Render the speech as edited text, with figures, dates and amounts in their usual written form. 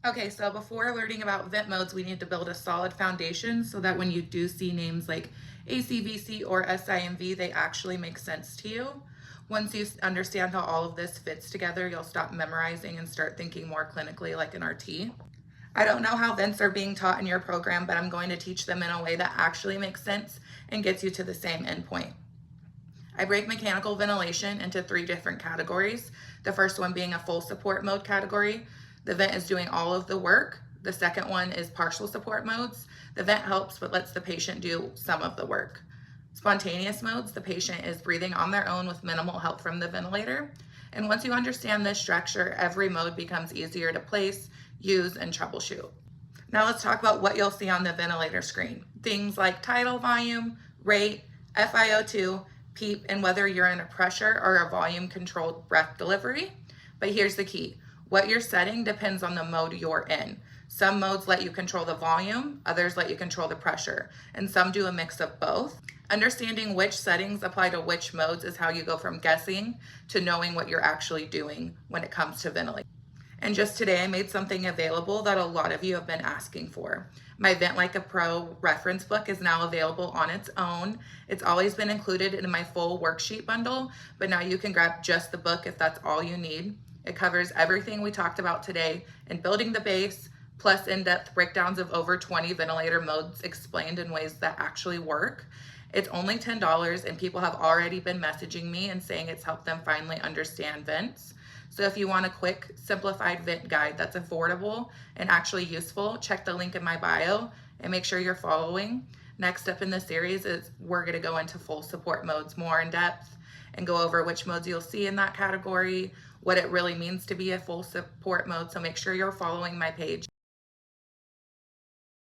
Okay, so before learning about vent modes, we need to build a solid foundation so that when you do see names like ACVC or SIMV, they actually make sense to you. Once you understand how all of this fits together, you'll stop memorizing and start thinking more clinically like an RT. I don't know how vents are being taught in your program, but I'm going to teach them in a way that actually makes sense and gets you to the same endpoint. I break mechanical ventilation into 3 different categories. The first one being a full support mode category. The vent is doing all of the work. The second one is partial support modes. The vent helps but lets the patient do some of the work. Spontaneous modes, the patient is breathing on their own with minimal help from the ventilator. And once you understand this structure, every mode becomes easier to place, use, and troubleshoot. Now let's talk about what you'll see on the ventilator screen. Things like tidal volume, rate, FiO2, PEEP, and whether you're in a pressure or a volume controlled breath delivery. But here's the key. What you're setting depends on the mode you're in. Some modes let you control the volume, others let you control the pressure, and some do a mix of both. Understanding which settings apply to which modes is how you go from guessing to knowing what you're actually doing when it comes to ventilating. And just today, I made something available that a lot of you have been asking for. My Vent Like a Pro reference book is now available on its own. It's always been included in my full worksheet bundle, but now you can grab just the book if that's all you need. It covers everything we talked about today in building the base, plus in-depth breakdowns of over 20 ventilator modes explained in ways that actually work. It's only $10, and people have already been messaging me and saying it's helped them finally understand vents. So if you want a quick, simplified vent guide that's affordable and actually useful, check the link in my bio and make sure you're following. Next up in the series is we're gonna go into full support modes more in depth and go over which modes you'll see in that category, what it really means to be a full support mode. So make sure you're following my page.